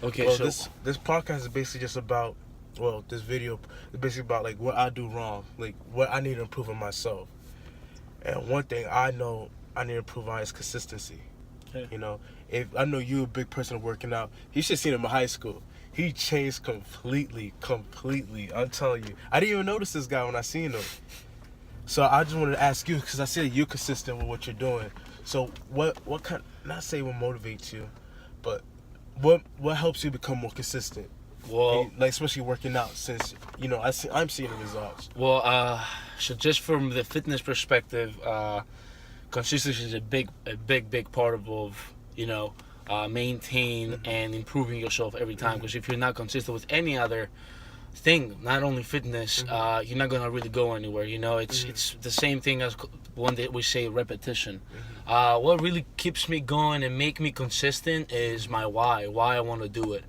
Okay, Well, so this podcast is basically just about, well, this video is basically about like what I do wrong, like what I need to improve in myself. And one thing I know I need to improve on is consistency. Okay. You know, if I know you're a big person working out, you should have seen him in high school. He changed completely. I'm telling you, I didn't even notice this guy when I seen him. So I just wanted to ask you, because I see that you're consistent with what you're doing. So what kind? Not say what motivates you, but what helps you become more consistent? well, Like especially working out, since I'm seeing the results. well, so just from the fitness perspective, consistency is a big part of maintain and improving yourself every time. Because if you're not consistent with any other thing, not only fitness, you're not gonna really go anywhere. It's the same thing as one that we say repetition. What really keeps me going and make me consistent is my why I want to do it.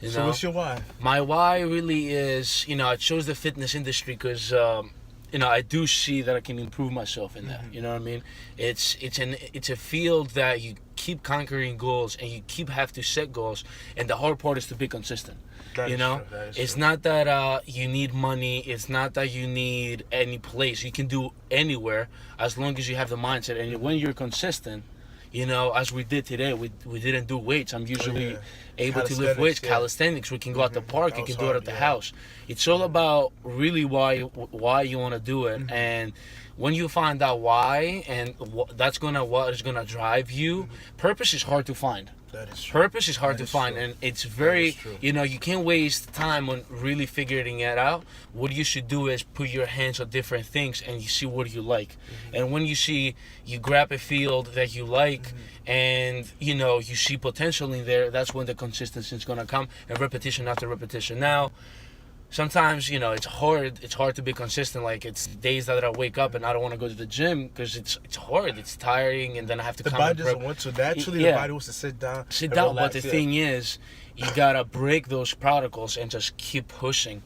So what's your why? My why really is, I chose the fitness industry because I do see that I can improve myself in that. You know what I mean? It's a field that you keep conquering goals and you have to set goals, and the hard part is to be consistent. That is true. It's not that you need money. It's not that you need any place. You can do anywhere as long as you have the mindset. And when you're consistent, as we did today, we didn't do weights. I'm usually able to lift weights, calisthenics. We can go out the park. You can do it at the house. It's all about really why you want to do it. And when you find out why, and what is gonna drive you, purpose is hard to find. That is true. Purpose is hard to find, and it's very, you can't waste time on really figuring it out. What you should do is put your hands on different things and you see what you like. And when you grab a field that you like and, you see potential in there, that's when the consistency is going to come, and repetition after repetition. Now, sometimes, it's hard to be consistent. Like, it's days that I wake up and I don't want to go to the gym because it's hard, it's tiring, and then I have to come. The body doesn't want to. Naturally, the body wants to sit down. Relax, but the thing is, you gotta break those protocols and just keep pushing.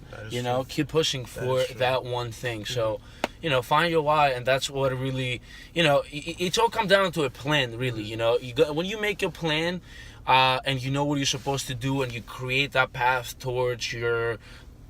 Keep pushing for that one thing. So, find your why, and that's what really, it's all come down to a plan, really. When you make your plan, and you know what you're supposed to do, and you create that path towards your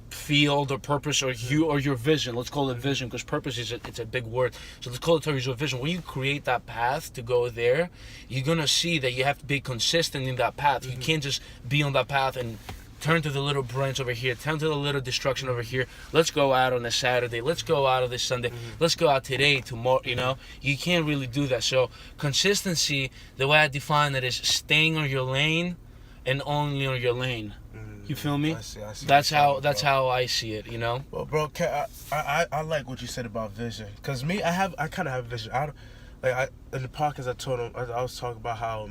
field or purpose or your vision. Let's call it vision, because purpose it's a big word, so let's call it towards your vision. When you create that path to go there, you're gonna see that you have to be consistent in that path. You can't just be on that path and turn to the little branch over here, turn to the little destruction over here. Let's go out on a Saturday, let's go out on this Sunday, let's go out today, tomorrow. You can't really do that. So consistency, the way I define it, is staying on your lane and only on your lane. You feel me? I see. That's how I see it. Well, bro, I like what you said about vision. Cause me, I kind of have vision. In the podcast I told him, I was talking about how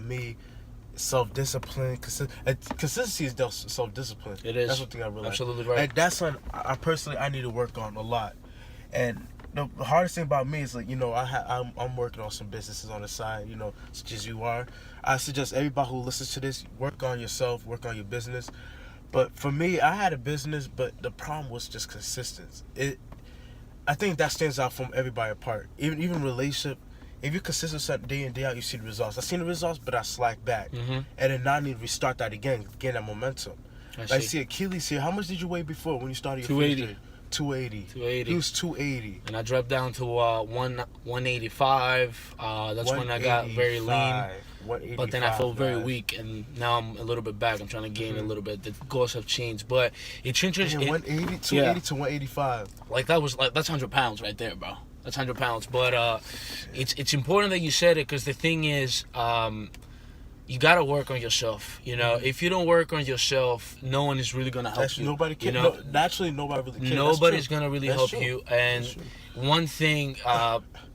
self-discipline, consistency is self-discipline. It is. That's one thing I realized. Absolutely right. And that's something I need to work on a lot. And the hardest thing about me is, like, I'm working on some businesses on the side, such as you are. I suggest everybody who listens to this, work on yourself, work on your business. But for me, I had a business, but the problem was just consistency. I think that stands out from everybody apart. Even relationship, if you're consistent day in, day out, you see the results. I seen the results, but I slacked back. And then now I need to restart that again, gain that momentum. I see Achilles here. How much did you weigh before when you started your 280. 280. He was 280. And I dropped down to 185. That's when I got very lean. But then I felt very weak, and now I'm a little bit back. I'm trying to gain a little bit. The goals have changed, but it's interesting. 280 to 185. That's 100 pounds right there, bro. That's 100 pounds. But it's important that you said it, because the thing is, you gotta work on yourself. If you don't work on yourself, no one is really gonna help you. Nobody can. Naturally, nobody really can. Nobody's gonna really help you. And one thing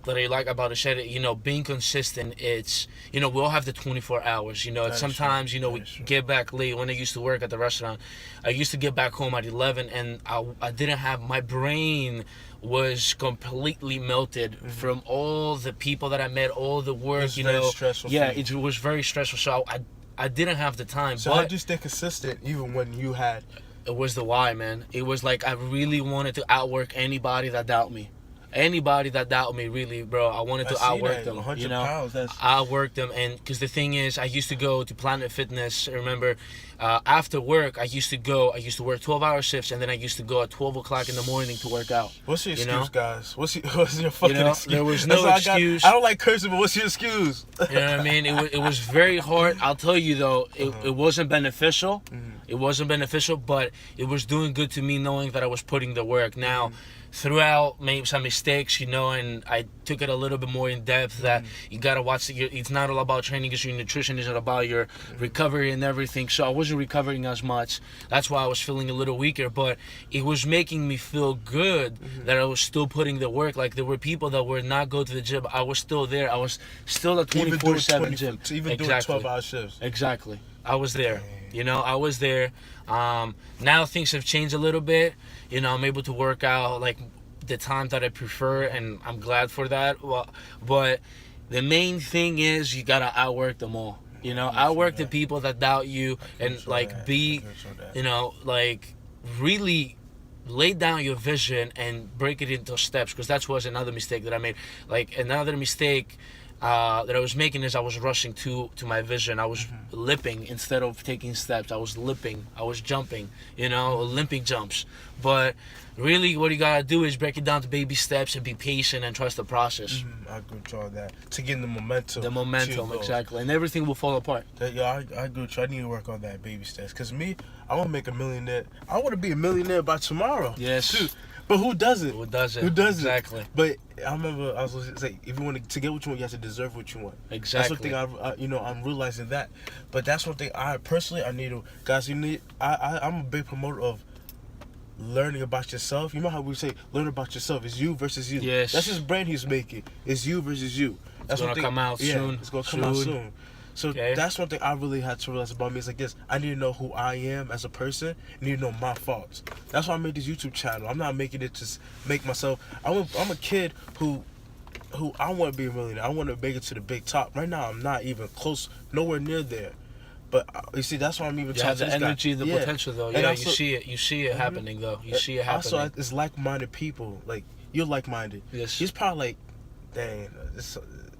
that I like about it, being consistent. It's we all have the 24 hours. Sometimes we get back late. When I used to work at the restaurant, I used to get back home at 11, and I didn't have, my brain was completely melted from all the people that I met, all the work. It was very stressful. Yeah, it was very stressful. So I didn't have the time. So how did you stay consistent even when you had? It was the why, man. It was like I really wanted to outwork anybody that doubt me. anybody that doubted me, really, bro, I wanted to outwork them. 100 You know, pounds, that's... outwork them, and because the thing is, I used to go to Planet Fitness. I remember, after work, I used to work 12-hour shifts, and then I used to go at 12 o'clock in the morning to work out. What's your excuse, know? guys? What's your fucking excuse? There was no excuse. I don't like cursing, but what's your excuse? You know what I mean? It was very hard. I'll tell you though, it wasn't beneficial. It wasn't beneficial, but it was doing good to me knowing that I was putting the work. Now, throughout, made some mistakes, you know, and I took it a little bit more in depth that you gotta watch it's not all about training, it's your nutrition, it's about your recovery and everything. So I wasn't recovering as much. That's why I was feeling a little weaker, but it was making me feel good that I was still putting the work. Like, there were people that were not go to the gym. I was still there. I was still a 24/7 gym. Even doing 12-hour shifts. Exactly. I was there. You know, I was there. Now things have changed a little bit. You know, I'm able to work out like the time that I prefer, and I'm glad for that. Well, but the main thing is you gotta outwork them all. You know, outwork the people that doubt you, and like be, you know, like really lay down your vision and break it into steps, because that was another mistake that I made. Like, another mistake that I was making is I was rushing to my vision. I was lipping instead of taking steps. I was lipping. I was jumping, you know, limping jumps. But really, what you gotta do is break it down to baby steps and be patient and trust the process. I agree with you on that. To get the momentum. The momentum, exactly. And everything will fall apart. Yeah, I agree with you. I need to work on that baby steps. Because me, I want to make a millionaire. I want to be a millionaire by tomorrow. Yes. Dude. But who doesn't? Who doesn't? Who doesn't? Exactly. But I remember I was going to say, if you want to get what you want, you have to deserve what you want. Exactly. That's one thing I'm realizing that. But that's one thing I need to, guys. I'm a big promoter of learning about yourself. You know how we say learn about yourself? It's you versus you. Yes. That's his brand he's making. It's you versus you. That's gonna come out soon. It's gonna come out soon. So that's one thing I really had to realize about me. It's like this: I need to know who I am as a person. I need to know my faults. That's why I made this YouTube channel. I'm not making it to make myself. I'm a kid who I want to be a millionaire. I want to make it to the big top. Right now, I'm not even close, nowhere near there. But you see, that's why I'm even trying to. You have the energy, the yeah. potential, though. And yeah, also, you see it happening, though. You see it happening. Also, it's like-minded people. Like, you're like-minded. Yes. He's probably like, dang,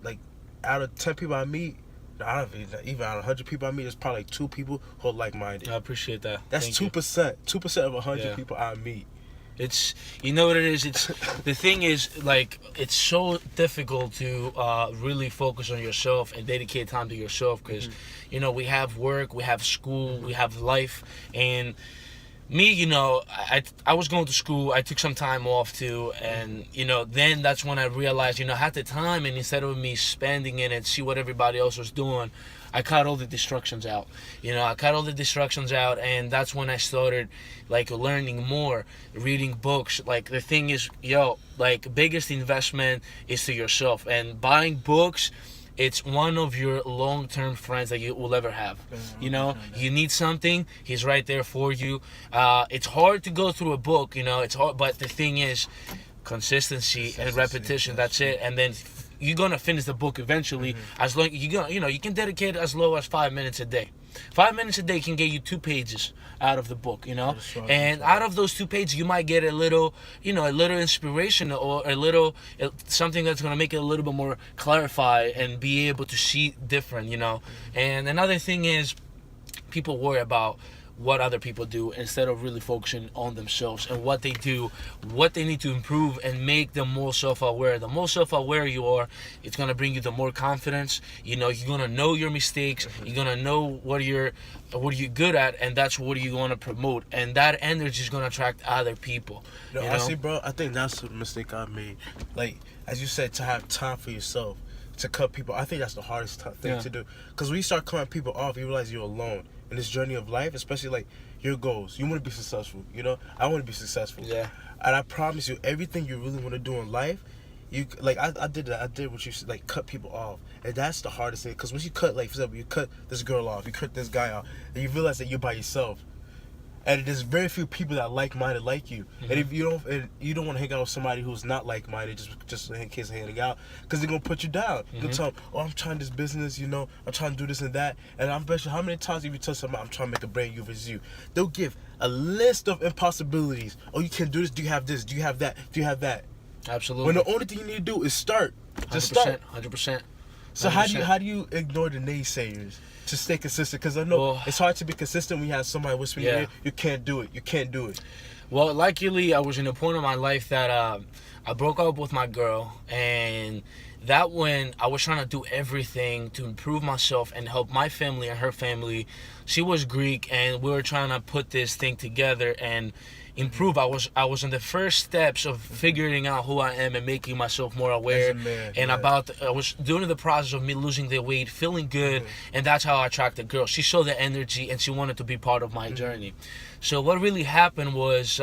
like out of 10 people I meet. I don't even out of 100 people I meet, there's probably like 2 people who are like-minded. I appreciate that. That's 2%. 2% of 100 people I meet. It's, you know what it is? It's the thing is, like, it's so difficult to really focus on yourself and dedicate time to yourself, because you know, we have work, we have school, we have life. And me, you know, I was going to school. I took some time off too, and you know, then that's when I realized, you know, I had the time, and instead of me spending it and see what everybody else was doing, I cut all the distractions out. You know, I cut all the distractions out, and that's when I started like learning more, reading books. Like, the thing is, like, biggest investment is to yourself, and buying books, it's one of your long-term friends that you will ever have. You know, you need something, he's right there for you. It's hard to go through a book, you know, it's hard, but the thing is, consistency and repetition, that's it. And then you're gonna finish the book eventually. As long you can dedicate as low as 5 minutes a day. 5 minutes a day can get you 2 pages out of the book, you know. And out of those 2 pages, you might get a little, you know, a little inspiration, or a little something that's gonna make it a little bit more clarified and be able to see different, you know. And another thing is, people worry about what other people do instead of really focusing on themselves and what they do, what they need to improve, and make them more self-aware. The more self-aware you are, it's gonna bring you the more confidence. You know, you're gonna know your mistakes. You're gonna know what you're good at, and that's what you want to promote. And that energy is gonna attract other people. No, honestly, bro, I think that's the mistake I made. Like, as you said, to have time for yourself, to cut people. I think that's the hardest thing to do. Because when you start cutting people off, you realize you're alone in this journey of life, especially like your goals. You want to be successful, you know? I want to be successful. Yeah. And I promise you, everything you really want to do in life, you like I did that. I did what you said, like cut people off. And that's the hardest thing. Because once you cut, like, for example, you cut this girl off, you cut this guy off, and you realize that you're by yourself. And there's very few people that are like-minded like you. And if you don't want to hang out with somebody who's not like-minded, just in case of hanging out, because they're gonna put you down. They'll tell them, oh, I'm trying this business, you know, I'm trying to do this and that. And I'm bet you how many times if you tell somebody I'm trying to make a brand you versus you, they'll give a list of impossibilities. Oh, you can't do this. Do you have this? Do you have that? Do you have that? Absolutely. When the only thing you need to do is start. Just 100%, start. 100%. So how do you ignore the naysayers to stay consistent? Because I know it's hard to be consistent when you have somebody whispering in your ear, you can't do it. You can't do it. Well, luckily, I was in a point in my life that I broke up with my girl, and that when I was trying to do everything to improve myself and help my family and her family. She was Greek, and we were trying to put this thing together and improve. I was in the first steps of figuring out who I am and making myself more aware, I was doing the process of me losing the weight, feeling good, and that's how I attracted girls. She saw the energy and she wanted to be part of my journey. So what really happened was,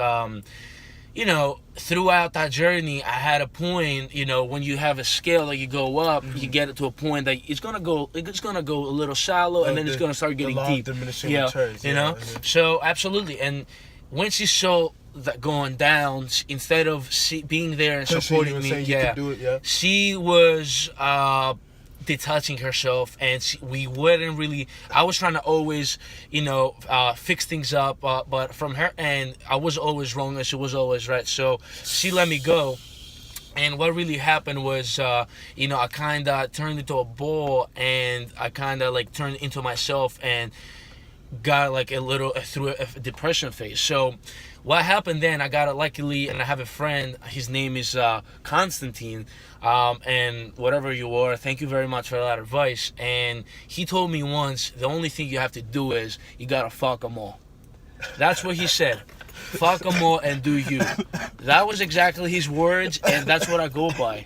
throughout that journey, I had a point, when you have a scale that you go up, you get it to a point that it's gonna go a little shallow, and then it's gonna start getting deep. Returns, So absolutely. And when she saw that going down, instead of being there and supporting me, she was detaching herself, and we wouldn't really. I was trying to always, fix things up, but from her end, I was always wrong and she was always right. So she let me go. And what really happened was, I kind of turned into a ball, and I kind of turned into myself and got through a depression phase. So what happened then, I got luckily, and I have a friend, his name is Constantine, and whatever you are, thank you very much for that advice. And he told me once, the only thing you have to do is you gotta fuck them all. That's what he said. Fuck them all and do you. That was exactly his words, and that's what I go by.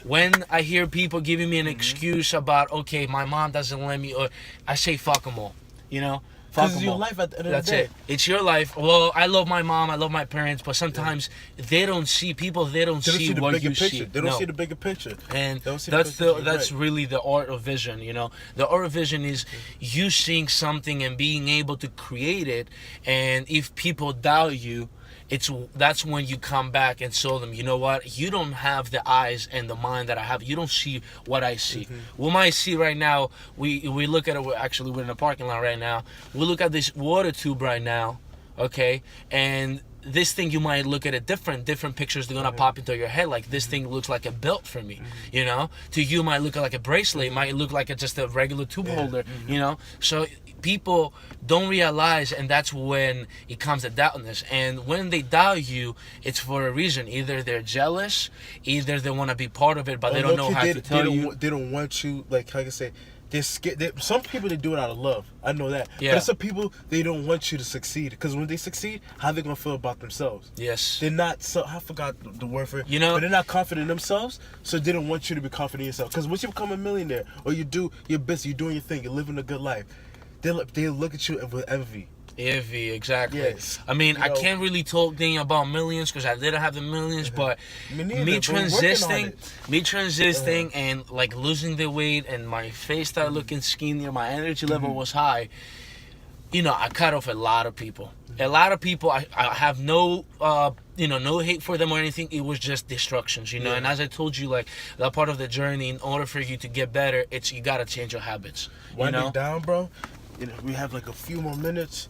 When I hear people giving me an excuse about, okay, my mom doesn't let me, or I say fuck them all. Because it's your life at the end of the day. That's it. It's your life. Well, I love my mom, I love my parents, but sometimes they don't see what you see. They don't see the bigger picture. And that's really the art of vision. The art of vision is you seeing something and being able to create it. And if people doubt you, that's when you come back and show them, you know what, you don't have the eyes and the mind that I have. You don't see what I see. What I see right now, we look at it. Actually, we're in a parking lot right now. We look at this water tube right now, okay, and this thing, you might look at it different pictures. They're gonna pop into your head. Like, this thing looks like a belt for me, to you might look like a bracelet. It might look like just a regular tube holder, so people don't realize, and that's when it comes to doubtness. And when they doubt you, it's for a reason. Either they're jealous, either they want to be part of it, but they don't know how to tell you. They don't want you, like I say, they're scared. Some people, they do it out of love. I know that. Yeah. But some people, they don't want you to succeed, because when they succeed, how they gonna feel about themselves? Yes. They're not. So I forgot the word for it. But they're not confident in themselves, so they don't want you to be confident in yourself. Because once you become a millionaire, or you do, you're busy, you're doing your thing, you're living a good life, they look at you with envy. Envy, exactly. Yes. I mean, I can't really talk about millions, because I didn't have the millions, but me transiting and losing the weight, and my face started looking skinnier, my energy level was high. I cut off a lot of people. A lot of people, I have no no hate for them or anything. It was just destructions, And as I told you, that part of the journey, in order for you to get better, you gotta change your habits. Winding down, bro. We have a few more minutes.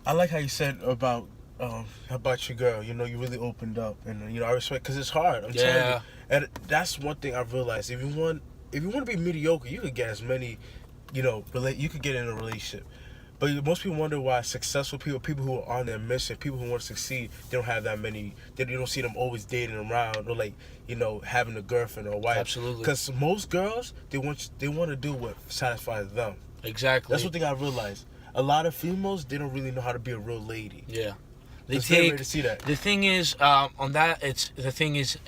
I like how you said about your girl. You really opened up, and I respect, because it's hard. I'm telling you, and that's one thing I've realized. If you want to be mediocre, you could get as many, you could get in a relationship. But most people wonder why successful people who are on their mission, people who want to succeed, they don't have that many. You don't see them always dating around, or having a girlfriend or a wife. Absolutely. Because most girls, they want to do what satisfies them. Exactly. That's one thing I realized. A lot of females, they don't really know how to be a real lady. Yeah. It's very rare to see that. The thing is, on that,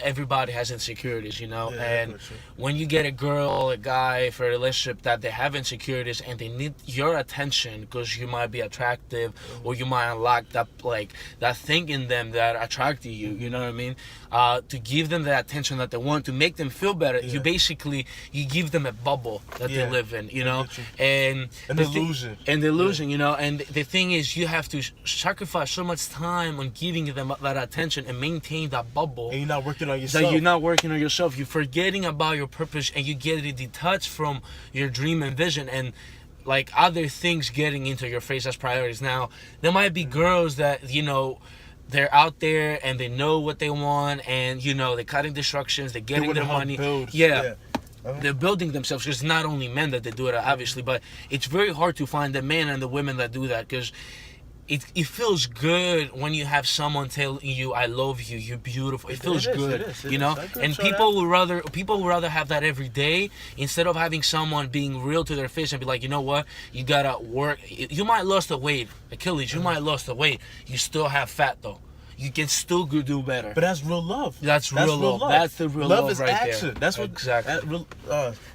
everybody has insecurities, and when you get a girl or a guy for a relationship that they have insecurities and they need your attention because you might be attractive, or you might unlock that thing in them that attracted you, you know what I mean? To give them the attention that they want, to make them feel better, you give them a bubble that they live in, and an illusion. And the illusion, and the thing is, you have to sacrifice so much time on giving them that attention and maintain that bubble. And you're not working on yourself. You're forgetting about your purpose, and you get detached from your dream and vision, and other things getting into your face as priorities. Now, there might be girls that, they're out there and they know what they want, and you know they're cutting distractions, they're getting their money. They're building themselves. Because it's not only men that they do it, obviously, but it's very hard to find the men and the women that do that, because it feels good when you have someone telling you, "I love you, you're beautiful." It feels good, you know. And people would rather have that every day, instead of having someone being real to their face and be like, you know what, you gotta work. You might lost the weight, Achilles. You might lost the weight. You still have fat though. You can still do better. But that's real love. That's real love. That's the real love is right action. there. That's what exactly.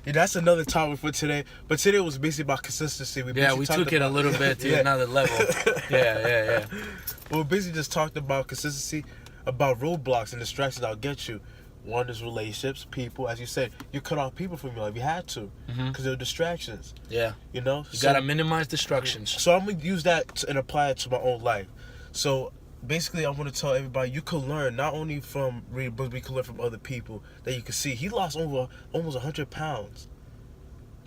That's another topic for today. But today was basically about consistency. We took it a little bit to another level. Yeah. We basically just talked about consistency, about roadblocks and distractions that'll get you. One is relationships, people. As you said, you cut off people from your life. You had to, because they're distractions. Yeah. You know. You gotta minimize distractions. So I'm gonna use that and apply it to my own life. So basically, I want to tell everybody, you can learn not only from reading books, but you can learn from other people that you can see. He lost almost 100 pounds.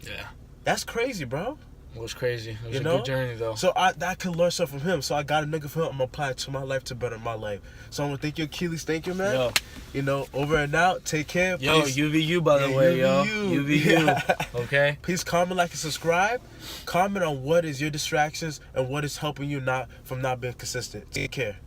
Yeah. That's crazy, bro. It was crazy. It was a good journey, though. So I can learn something from him. So I got a nigga from him. I'm going to apply it to my life to better my life. So I want to thank you, Achilles. Thank you, man. Yo. You know, over and out. Take care. Yo, Peace. UVU, by the way, yo. UVU. Okay? Please comment, like, and subscribe. Comment on what is your distractions and what is helping you from not being consistent. Take care.